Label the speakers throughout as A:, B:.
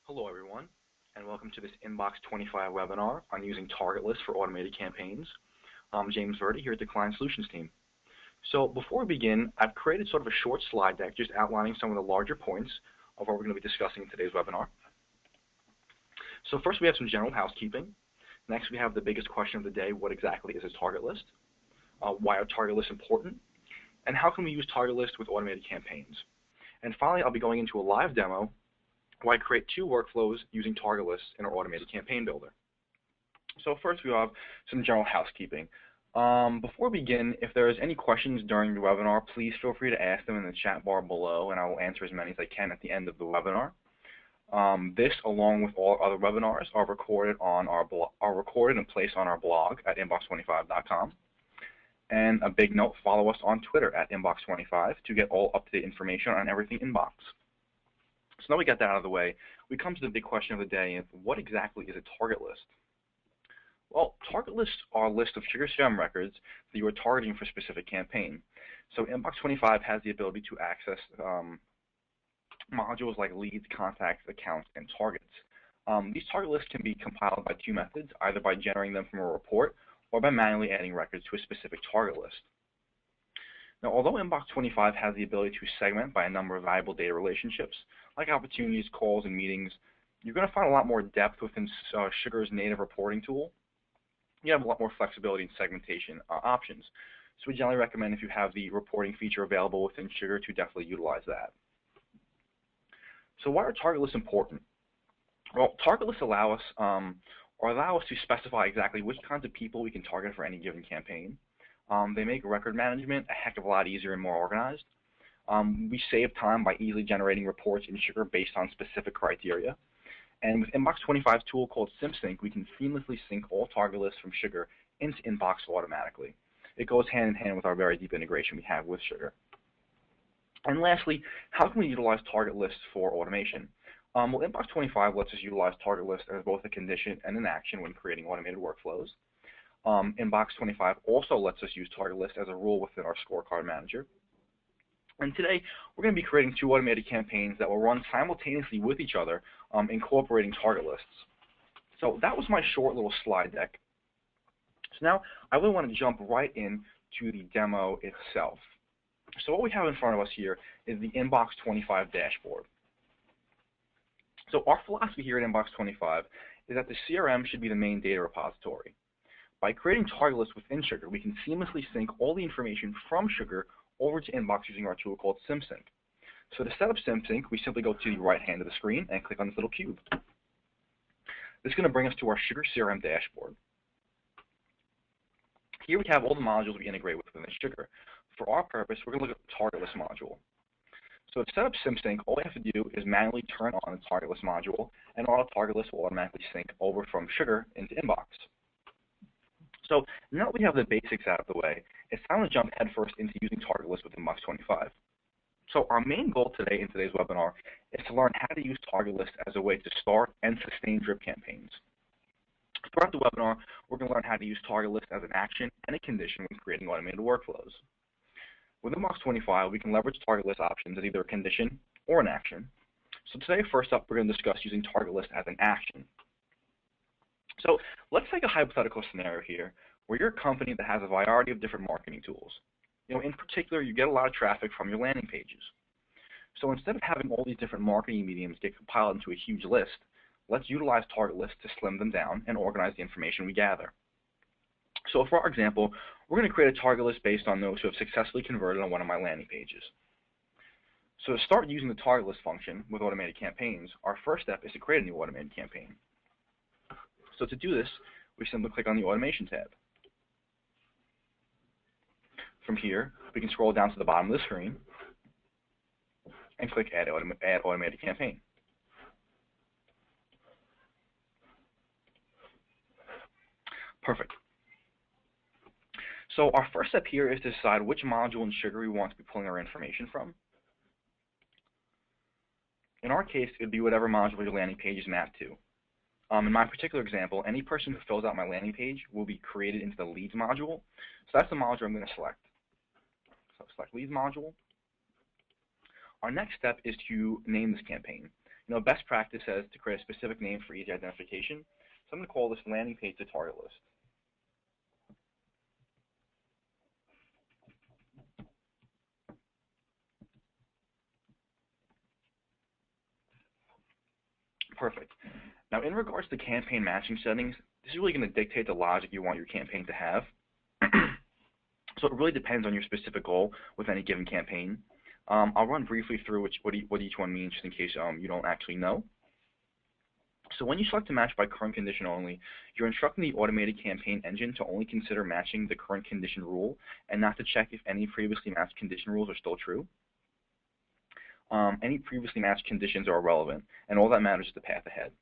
A: Hello everyone, and welcome to this Inbox 25 webinar on using target lists for automated campaigns. I'm James Verdi here at the Client Solutions team. So before we begin, I've created sort of a short slide deck just outlining some of the larger points of what we're going to be discussing in today's webinar. So first we have some general housekeeping. Next we have the biggest question of the day: what exactly is a target list? Why are target lists important? And how can we use target lists with automated campaigns? And finally, I'll be going into a live demo where I create two workflows using target lists in our automated campaign builder. So first we have some general housekeeping. Before we begin, if there is any questions during the webinar, please feel free to ask them in the chat bar below, and I will answer as many as I can at the end of the webinar. This, along with all other webinars, are recorded and placed on our blog at inbox25.com. And a big note: follow us on Twitter at inbox25 to get all up-to-date information on everything Inbox. So now we got that out of the way, we come to the big question of the day: what exactly is a target list? Well, target lists are a list of SugarCRM records that you are targeting for a specific campaign. So Inbox 25 has the ability to access modules like leads, contacts, accounts, and targets. These target lists can be compiled by two methods, either by generating them from a report or by manually adding records to a specific target list. Now, although Inbox 25 has the ability to segment by a number of valuable data relationships, like opportunities, calls, and meetings, you're going to find a lot more depth within Sugar's native reporting tool. You have a lot more flexibility in segmentation options. So we generally recommend, if you have the reporting feature available within Sugar, to definitely utilize that. So why are target lists important? Well, target lists allow us to specify exactly which kinds of people we can target for any given campaign. They make record management a heck of a lot easier and more organized. We save time by easily generating reports in Sugar based on specific criteria. And with Inbox 25's tool called SimSync, we can seamlessly sync all target lists from Sugar into Inbox automatically. It goes hand in hand with our very deep integration we have with Sugar. And lastly, how can we utilize target lists for automation? Well, Inbox 25 lets us utilize target lists as both a condition and an action when creating automated workflows. Inbox 25 also lets us use target lists as a rule within our scorecard manager. And today, we're going to be creating two automated campaigns that will run simultaneously with each other, incorporating target lists. So that was my short little slide deck. So now, I really want to jump right into the demo itself. So what we have in front of us here is the Inbox 25 dashboard. So our philosophy here at Inbox 25 is that the CRM should be the main data repository. By creating target lists within Sugar, we can seamlessly sync all the information from Sugar over to Inbox using our tool called SimSync. So to set up SimSync, we simply go to the right hand of the screen and click on this little cube. This is going to bring us to our SugarCRM dashboard. Here we have all the modules we integrate with within Sugar. For our purpose, we're going to look at the target list module. So to set up SimSync, all we have to do is manually turn on the target list module, and our target list will automatically sync over from Sugar into Inbox. So now that we have the basics out of the way, it's time to jump headfirst into using target lists with Inbox 25. So our main goal today in today's webinar is to learn how to use target lists as a way to start and sustain drip campaigns. Throughout the webinar, we're going to learn how to use target lists as an action and a condition when creating automated workflows. With Inbox 25, we can leverage target list options as either a condition or an action. So today, first up, we're going to discuss using target list as an action. So let's take a hypothetical scenario here where you're a company that has a variety of different marketing tools. In particular, you get a lot of traffic from your landing pages. So instead of having all these different marketing mediums get compiled into a huge list, let's utilize target lists to slim them down and organize the information we gather. So for our example, we're going to create a target list based on those who have successfully converted on one of my landing pages. So to start using the target list function with automated campaigns, our first step is to create a new automated campaign. So to do this, we simply click on the Automation tab. From here, we can scroll down to the bottom of the screen and click Add Automated Campaign. Perfect. So our first step here is to decide which module in Sugar we want to be pulling our information from. In our case, it would be whatever module your landing page is mapped to. In my particular example, any person who fills out my landing page will be created into the Leads module. So that's the module I'm going to select. So select Leads module. Our next step is to name this campaign. Best practice says to create a specific name for easy identification. So I'm going to call this landing page to target list. Perfect. Now, in regards to campaign matching settings, this is really going to dictate the logic you want your campaign to have. So it really depends on your specific goal with any given campaign. I'll run briefly through what each one means just in case you don't actually know. So when you select to match by current condition only, you're instructing the automated campaign engine to only consider matching the current condition rule and not to check if any previously matched condition rules are still true. Any previously matched conditions are irrelevant, and all that matters is the path ahead.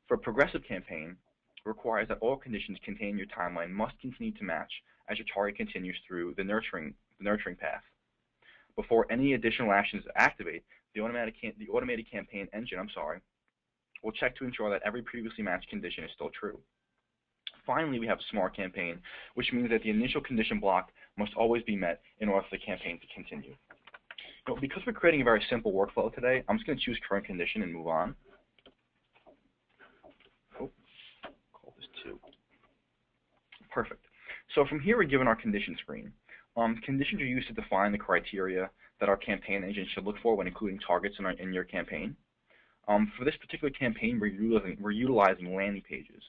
A: For a progressive campaign, it requires that all conditions contained in your timeline must continue to match as your target continues through the nurturing path. Before any additional actions activate, the automated campaign engine, will check to ensure that every previously matched condition is still true. Finally, we have a smart campaign, which means that the initial condition block must always be met in order for the campaign to continue. Because we're creating a very simple workflow today, I'm just going to choose current condition and move on. Oh, call this 2. Perfect. So from here, we're given our condition screen. Conditions are used to define the criteria that our campaign engine should look for when including targets in your campaign. For this particular campaign, we're utilizing landing pages.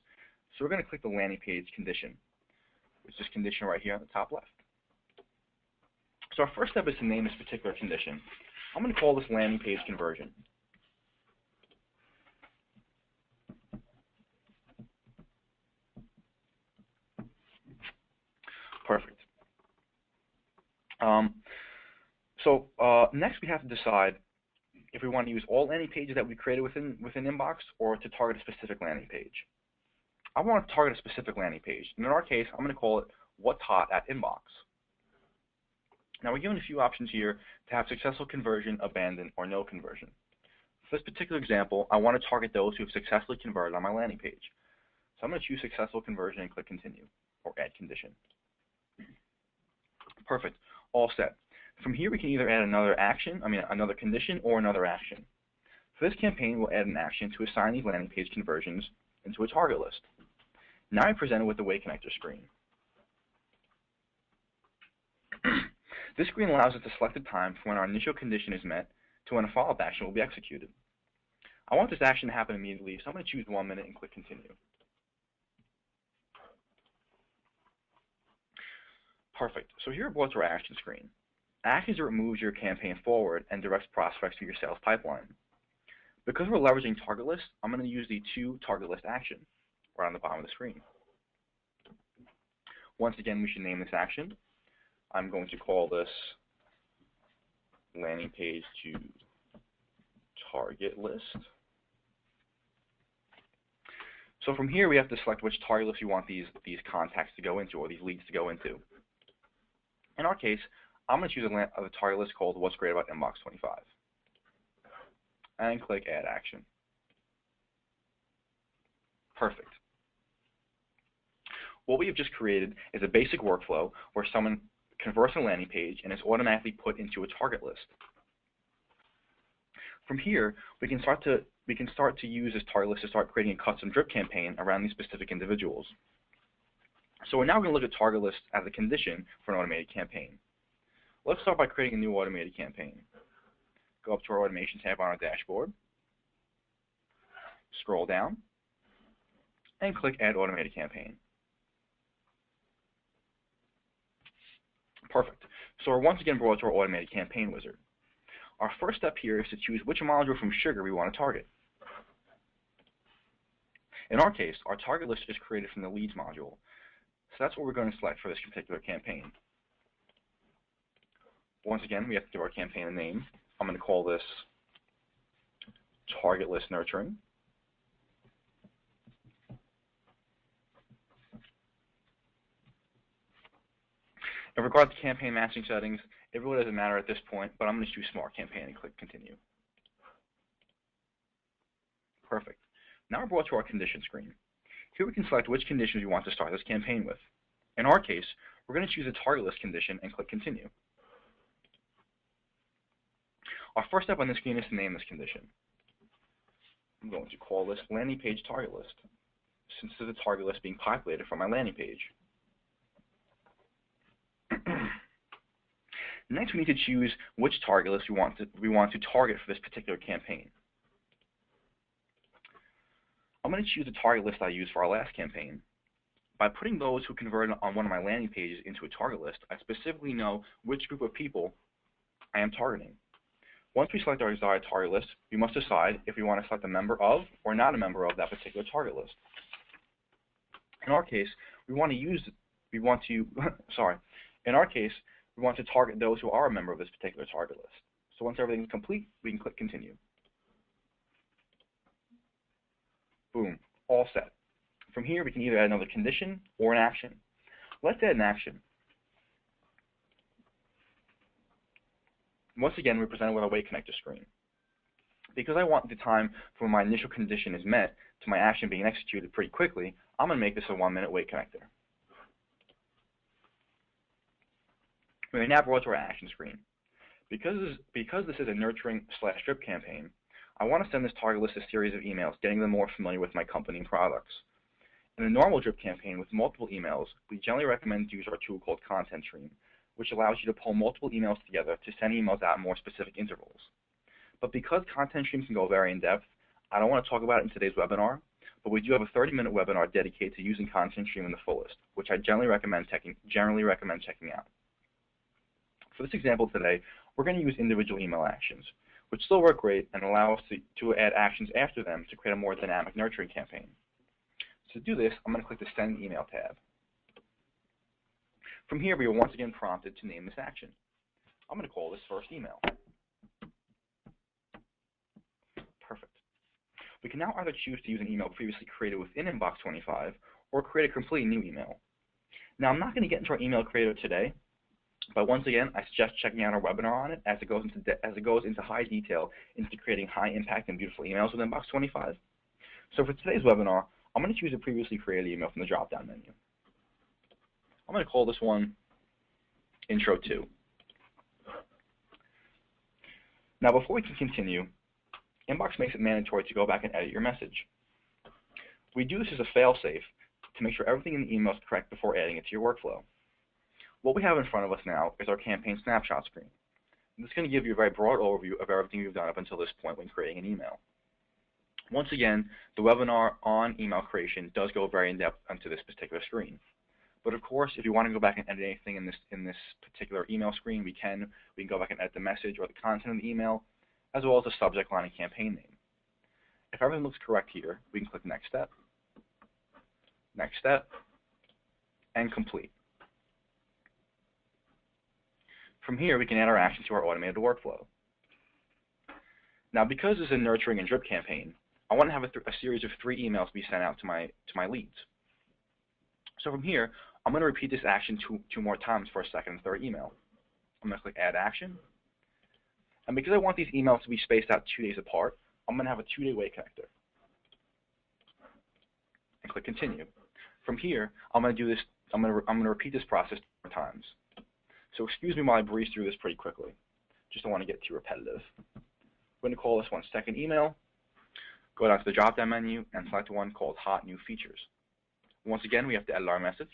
A: So we're going to click the landing page condition, which is this condition right here on the top left. So our first step is to name this particular condition. I'm going to call this landing page conversion. Perfect. Next we have to decide if we want to use all landing pages that we created within Inbox or to target a specific landing page. I want to target a specific landing page. And in our case, I'm going to call it What's Hot at Inbox. Now we're given a few options here to have successful conversion, abandon, or no conversion. For this particular example, I want to target those who have successfully converted on my landing page. So I'm going to choose successful conversion and click continue or add condition. Perfect. All set. From here we can either add another condition or another action. For this campaign, we'll add an action to assign these landing page conversions into a target list. Now I'm presented with the Way Connector screen. This screen allows us to select a time from when our initial condition is met to when a follow-up action will be executed. I want this action to happen immediately, so I'm going to choose 1 minute and click continue. Perfect. So here we're brought to our action screen. Actions are what moves your campaign forward and directs prospects to your sales pipeline. Because we're leveraging target lists, I'm going to use the To Target List action right on the bottom of the screen. Once again, we should name this action. I'm going to call this landing page to target list. So from here, we have to select which target list we want these contacts to go into or these leads to go into. In our case, I'm going to choose a target list called What's Great About Inbox 25 and click Add Action. Perfect. What we have just created is a basic workflow where someone converts a landing page and is automatically put into a target list. From here, we can start to use this target list to start creating a custom drip campaign around these specific individuals. So we're now going to look at target list as a condition for an automated campaign. Let's start by creating a new automated campaign. Go up to our automation tab on our dashboard, scroll down, and click Add Automated Campaign. Perfect. So we're once again brought to our automated campaign wizard. Our first step here is to choose which module from Sugar we want to target. In our case, our target list is created from the leads module. So that's what we're going to select for this particular campaign. Once again, we have to give our campaign a name. I'm going to call this Target List Nurturing. In regards to campaign matching settings, it really doesn't matter at this point, but I'm going to choose Smart Campaign and click Continue. Perfect. Now we're brought to our condition screen. Here we can select which conditions we want to start this campaign with. In our case, we're going to choose a target list condition and click Continue. Our first step on this screen is to name this condition. I'm going to call this landing page target list, since this is a target list being populated from my landing page. Next, we need to choose which target list we want to target for this particular campaign. I'm going to choose the target list I used for our last campaign. By putting those who converted on one of my landing pages into a target list, I specifically know which group of people I am targeting. Once we select our desired target list, we must decide if we want to select a member of or not a member of that particular target list. In our case, we want to target those who are a member of this particular target list. So once everything is complete, we can click continue. Boom, all set. From here, we can either add another condition or an action. Let's add an action. Once again, we're presented with our Wait Connector screen. Because I want the time from when my initial condition is met to my action being executed pretty quickly, I'm going to make this a 1-minute Wait Connector. We are now brought to our action screen. Because this is a nurturing/drip campaign, I want to send this target list a series of emails, getting them more familiar with my company and products. In a normal drip campaign with multiple emails, we generally recommend to use our tool called Content Stream, which allows you to pull multiple emails together to send emails out in more specific intervals. But because Content Stream can go very in-depth, I don't want to talk about it in today's webinar, but we do have a 30-minute webinar dedicated to using Content Stream in the fullest, which I generally recommend checking out. For this example today, we're going to use individual email actions, which still work great and allow us to add actions after them to create a more dynamic nurturing campaign. To do this, I'm going to click the Send Email tab. From here, we are once again prompted to name this action. I'm going to call this First Email. Perfect. We can now either choose to use an email previously created within Inbox 25 or create a completely new email. Now, I'm not going to get into our email creator today, but once again, I suggest checking out our webinar on it as it goes into high detail into creating high impact and beautiful emails with Inbox 25. So for today's webinar, I'm going to choose a previously created email from the drop-down menu. I'm going to call this one Intro 2. Now, before we can continue, Inbox makes it mandatory to go back and edit your message. We do this as a fail-safe to make sure everything in the email is correct before adding it to your workflow. What we have in front of us now is our campaign snapshot screen. This is going to give you a very broad overview of everything we've done up until this point when creating an email. Once again, the webinar on email creation does go very in-depth onto this particular screen. But of course, if you want to go back and edit anything in this particular email screen, we can go back and edit the message or the content of the email, as well as the subject line and campaign name. If everything looks correct here, we can click Next Step, and Complete. From here, we can add our action to our automated workflow. Now, because this is a nurturing and drip campaign, I want to have a series of 3 emails be sent out to my leads. So from here, I'm going to repeat this action two more times for a second and third email. I'm going to click Add Action. And because I want these emails to be spaced out 2 days apart, I'm going to have a 2-day Wait Connector. And click Continue. From here, I'm going to do this. I'm going to repeat this process 4 times. So excuse me while I breeze through this pretty quickly. Just don't want to get too repetitive. We're going to call this one Second Email. Go down to the drop-down menu and select one called Hot New Features. Once again, we have to edit our message.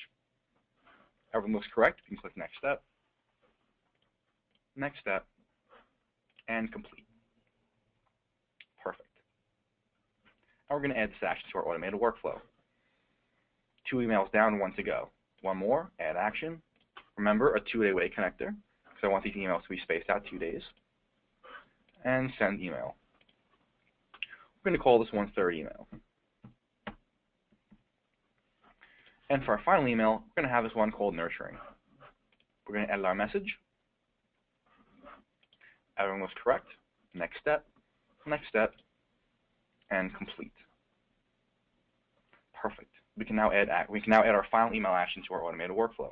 A: Everything looks correct. We can click Next Step, and Complete. Perfect. Now we're going to add this action to our automated workflow. 2 emails down, 1 to go. 1 more, Add Action. Remember, a 2-day Wait Connector, because I want these emails to be spaced out 2 days. And Send Email. We're going to call this one Third Email. And for our final email, we're going to have this one called Nurturing. We're going to edit our message. Everything was correct. Next step, and Complete. Perfect. We can now add our final email action to our automated workflow.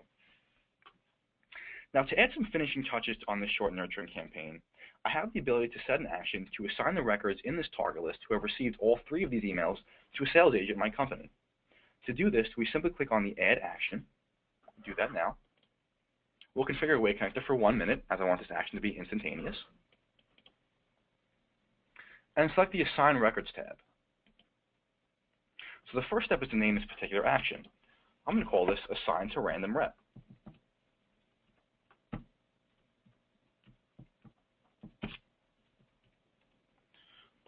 A: Now, to add some finishing touches on this short nurturing campaign, I have the ability to set an action to assign the records in this target list who have received all 3 of these emails to a sales agent in my company. To do this, we simply click on the Add Action. Do that now. We'll configure a Wait Connector for 1 minute, as I want this action to be instantaneous. And select the Assign Records tab. So the first step is to name this particular action. I'm going to call this assign to random rep.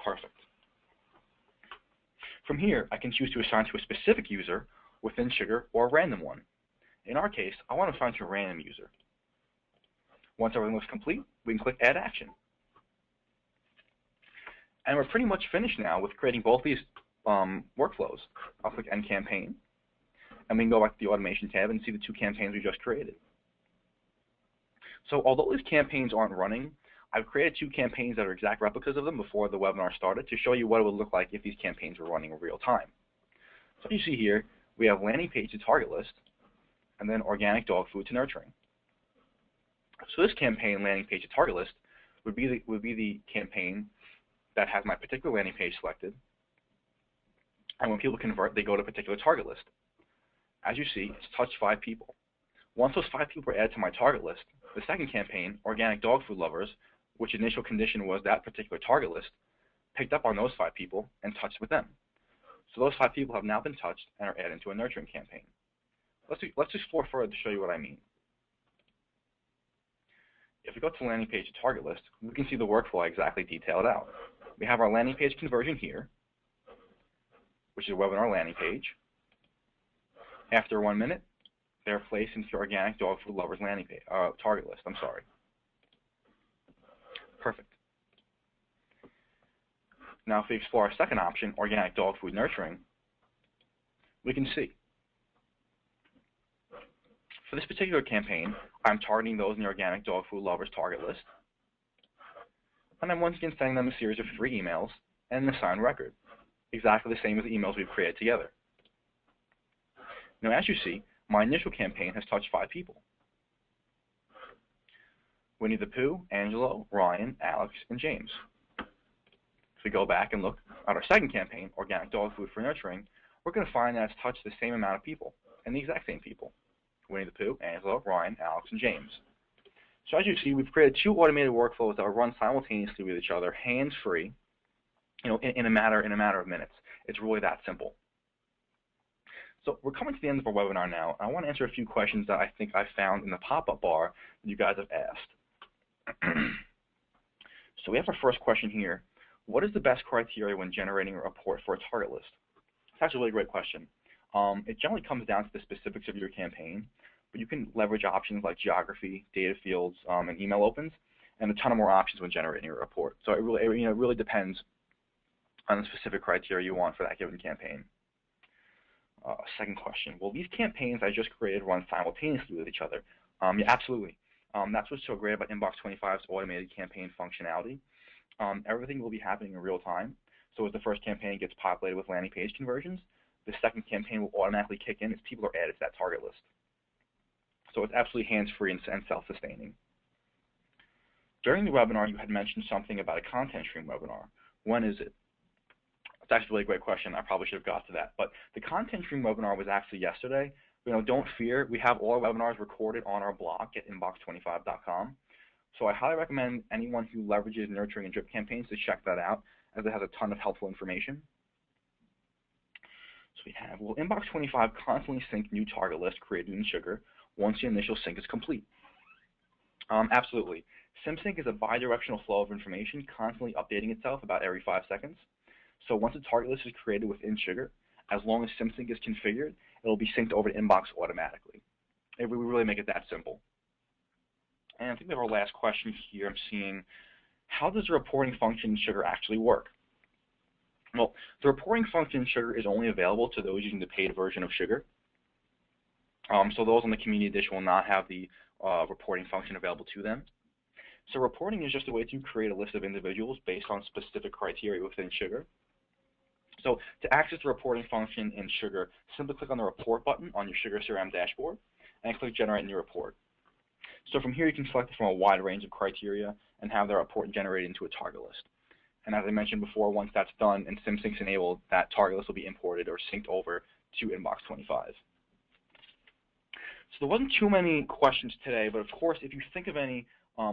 A: Perfect. From here, I can choose to assign to a specific user within Sugar or a random one. In our case, I want to assign to a random user. Once everything looks complete, we can click Add Action. And we're pretty much finished now with creating both these workflows. I'll click End Campaign, and we can go back to the Automation tab and see the 2 campaigns we just created. So although these campaigns aren't running, I've created 2 campaigns that are exact replicas of them before the webinar started to show you what it would look like if these campaigns were running in real time. So you see here, we have landing page to target list, and then organic dog food to nurturing. So this campaign, landing page to target list, would be the campaign that has my particular landing page selected, and when people convert, they go to a particular target list. As you see, it's touched 5 people. Once those 5 people are added to my target list, the second campaign, organic dog food lovers, which initial condition was that particular target list, picked up on those 5 people and touched with them. So those 5 people have now been touched and are added to a nurturing campaign. Let's explore further to show you what I mean. If we go to landing page to target list, we can see the workflow exactly detailed out. We have our landing page conversion here, which is a webinar landing page. After 1 minute, they're placed into the organic dog food lovers landing page, target list. I'm sorry. Perfect. Now, if we explore our second option, organic dog food nurturing, we can see. For this particular campaign, I'm targeting those in the organic dog food lovers target list. And I'm once again sending them a series of 3 emails and an assigned record, exactly the same as the emails we've created together. Now, as you see, my initial campaign has touched 5 people. Winnie the Pooh, Angelo, Ryan, Alex, and James. If we go back and look at our second campaign, organic dog food for nurturing, we're going to find that it's touched the same amount of people, and the exact same people. Winnie the Pooh, Angelo, Ryan, Alex, and James. So as you see, we've created 2 automated workflows that will run simultaneously with each other, hands-free, in a matter of minutes. It's really that simple. So we're coming to the end of our webinar now. I want to answer a few questions that I think I found in the pop-up bar that you guys have asked. So we have our first question here. What is the best criteria when generating a report for a target list? It's actually a really great question. It generally comes down to the specifics of your campaign, but you can leverage options like geography, data fields, and email opens, and a ton of more options when generating a report. So it really depends on the specific criteria you want for that given campaign. Second question, will these campaigns I just created run simultaneously with each other? Yeah, absolutely. That's what's so great about Inbox 25's automated campaign functionality. Everything will be happening in real time. So as the first campaign gets populated with landing page conversions, the second campaign will automatically kick in as people are added to that target list. So it's absolutely hands-free and self-sustaining. During the webinar, you had mentioned something about a content stream webinar. When is it? It's actually a really great question. I probably should have got to that. But the content stream webinar was actually yesterday. Don't fear. We have all our webinars recorded on our blog at inbox25.com. So I highly recommend anyone who leverages nurturing and drip campaigns to check that out, as it has a ton of helpful information. So we have, will Inbox 25 constantly sync new target lists created in Sugar once the initial sync is complete? Absolutely. SymSync is a bidirectional flow of information constantly updating itself about every 5 seconds. So once a target list is created within Sugar, as long as SymSync is configured, it will be synced over to Inbox automatically. We really make it that simple. And I think we have our last question here. I'm seeing, how does the reporting function in Sugar actually work? Well, the reporting function in Sugar is only available to those using the paid version of Sugar. So those on the Community Edition will not have the reporting function available to them. So reporting is just a way to create a list of individuals based on specific criteria within Sugar. So to access the reporting function in Sugar, simply click on the Report button on your SugarCRM dashboard and click Generate New Report. So from here, you can select from a wide range of criteria and have the report generated into a target list. And as I mentioned before, once that's done and SymSync's enabled, that target list will be imported or synced over to Inbox 25. So there wasn't too many questions today, but of course, if you think of any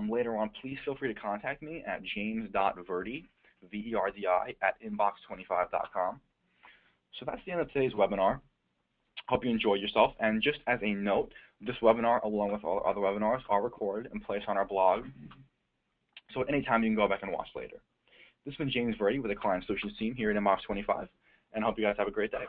A: later on, please feel free to contact me at james.verdi, V-E-R-D-I, @inbox25.com. So that's the end of today's webinar. Hope you enjoyed yourself. And just as a note, this webinar, along with all other webinars, are recorded and placed on our blog. So at any time, you can go back and watch later. This has been James Verdi with the Client Solutions team here at Inbox 25, and I hope you guys have a great day.